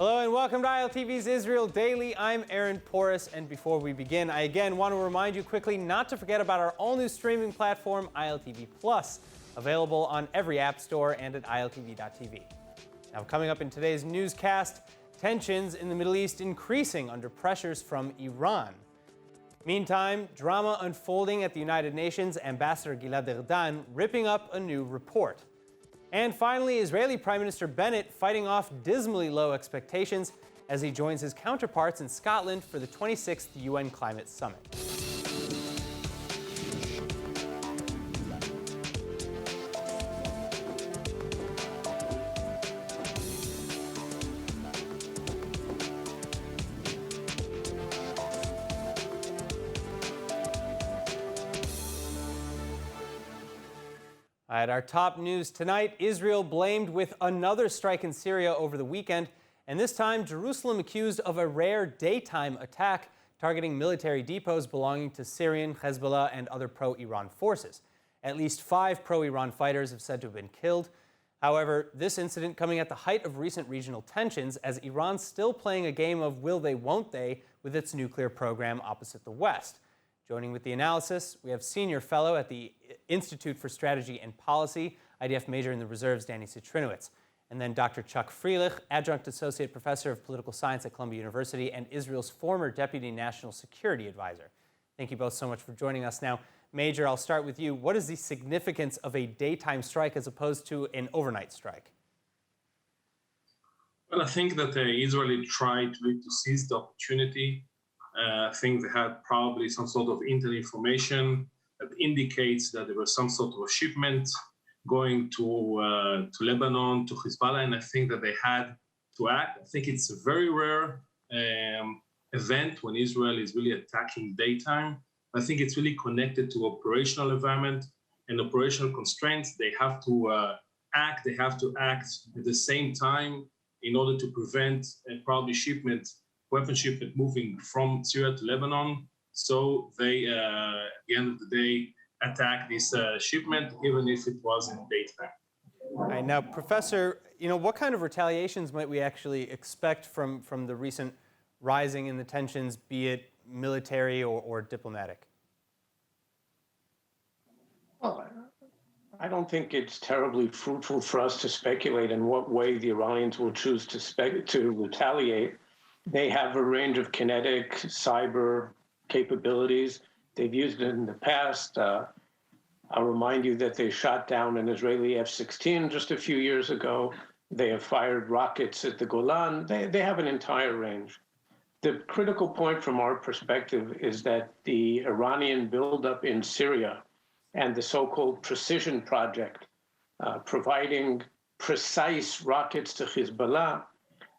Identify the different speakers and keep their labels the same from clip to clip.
Speaker 1: Hello and welcome to ILTV's Israel Daily. I'm Aaron Porras, and before we begin, I again want to remind you quickly not to forget about our all-new streaming platform, ILTV Plus, available on every app store and at ILTV.tv. Now, coming up in today's newscast, tensions in the Middle East increasing under pressures from Iran. Meantime, drama unfolding at the United Nations, Ambassador Gilad Erdan ripping up a new report. And finally, Israeli Prime Minister Bennett fighting off dismally low expectations as he joins his counterparts in Scotland for the 26th UN Climate Summit. At our top news tonight, Israel blamed with another strike in Syria over the weekend, and this time Jerusalem accused of a rare daytime attack targeting military depots belonging to Syrian, Hezbollah, and other pro-Iran forces. At least 5 pro-Iran fighters have said to have been killed. However, this incident coming at the height of recent regional tensions as Iran's still playing a game of will they, won't they with its nuclear program opposite the West. Joining with the analysis, we have Senior Fellow at the Institute for Strategy and Policy, IDF Major in the Reserves, Danny Citrinowicz, and then Dr. Chuck Freilich, Adjunct Associate Professor of Political Science at Columbia University and Israel's former Deputy National Security Advisor. Thank you both so much for joining us. Now, Major, I'll start with you. What is the significance of a daytime strike as opposed to an overnight strike?
Speaker 2: Well, I think that Israel tried to seize the opportunity. I think they had probably some sort of intel information that indicates that there was some sort of a shipment going to Lebanon, to Hezbollah, and I think that they had to act. I think it's a very rare event when Israel is really attacking daytime. I think it's really connected to operational environment and operational constraints. They have to act. They have to act at the same time in order to prevent probably weapon shipment moving from Syria to Lebanon. So they, at the end of the day, attacked this shipment, even if it was in daytime.
Speaker 1: All right, now, Professor, what kind of retaliations might we actually expect from the recent rising in the tensions, be it military or diplomatic?
Speaker 3: Well, I don't think it's terribly fruitful for us to speculate in what way the Iranians will choose to retaliate. They have a range of kinetic cyber capabilities. They've used it in the past. I'll remind you that they shot down an Israeli F-16 just a few years ago. They have fired rockets at the Golan. They have an entire range. The critical point from our perspective is that the Iranian buildup in Syria and the so-called precision project, providing precise rockets to Hezbollah,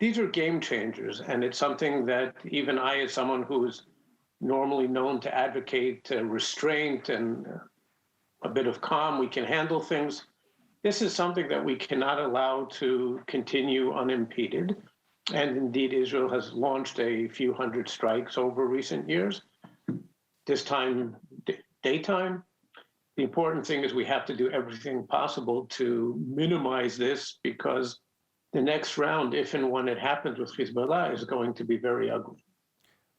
Speaker 3: these are game changers, and it's something that even I, as someone who's normally known to advocate restraint and a bit of calm, we can handle things. This is something that we cannot allow to continue unimpeded. And indeed, Israel has launched a few hundred strikes over recent years, this time daytime. The important thing is we have to do everything possible to minimize this, because the next round, if and when it happens with Hezbollah, is going to be very ugly.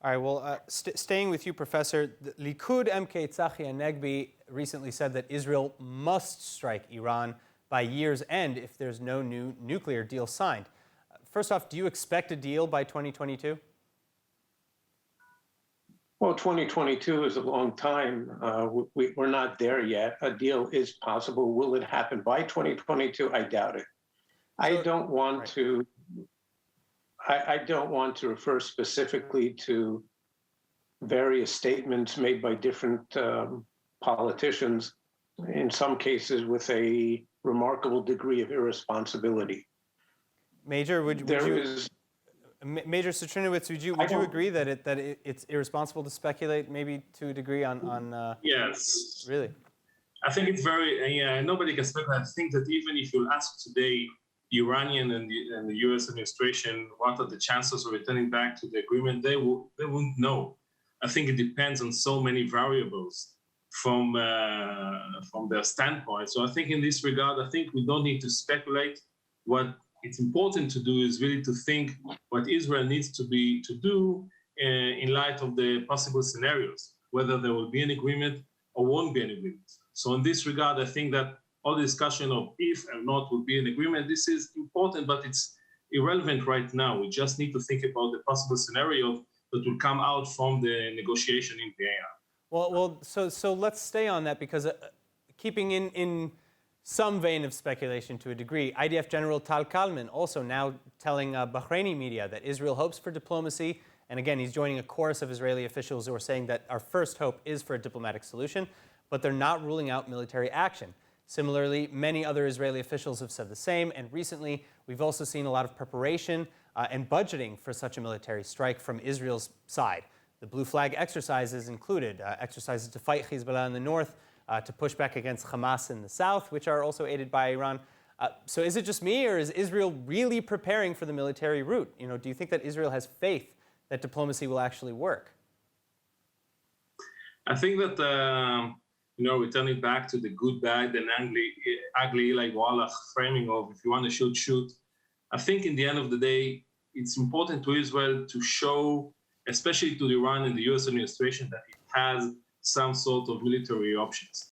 Speaker 1: All right, well, staying with you, Professor, the Likud MK Tzachi Hanegbi recently said that Israel must strike Iran by year's end if there's no new nuclear deal signed. First off, do you expect a deal by 2022?
Speaker 3: Well, 2022 is a long time. We're not there yet. A deal is possible. Will it happen by 2022? I doubt it. I don't want to refer specifically to various statements made by different politicians, in some cases with a remarkable degree of irresponsibility.
Speaker 1: Major, Major Citrinowicz, would you agree that it's irresponsible to speculate, maybe to a degree, on
Speaker 2: Yes.
Speaker 1: Really?
Speaker 2: I think it's very, nobody can speculate. I think that even if you ask today the Iranian and the U.S. administration what are the chances of returning back to the agreement, they wouldn't know. I think it depends on so many variables from their standpoint. So I think in this regard, I think we don't need to speculate. What it's important to do is really to think what Israel needs to do in light of the possible scenarios, whether there will be an agreement or won't be an agreement. So in this regard, I think that all the discussion of if and not will be an agreement, this is important, but it's irrelevant right now. We just need to think about the possible scenario that will come out from the negotiation in Vienna.
Speaker 1: So let's stay on that, because keeping in some vein of speculation to a degree, IDF General Tal Kalman also now telling Bahraini media that Israel hopes for diplomacy. And again, he's joining a chorus of Israeli officials who are saying that our first hope is for a diplomatic solution, but they're not ruling out military action. Similarly, many other Israeli officials have said the same, and recently we've also seen a lot of preparation and budgeting for such a military strike from Israel's side. The Blue Flag exercises included exercises to fight Hezbollah in the north, to push back against Hamas in the south, which are also aided by Iran. So is it just me, or is Israel really preparing for the military route? Do you think that Israel has faith that diplomacy will actually work?
Speaker 2: I think that, returning back to the good, bad, and ugly like Wallach framing of if you want to shoot, shoot. I think in the end of the day, it's important to Israel to show, especially to Iran and the US administration, that it has some sort of military options.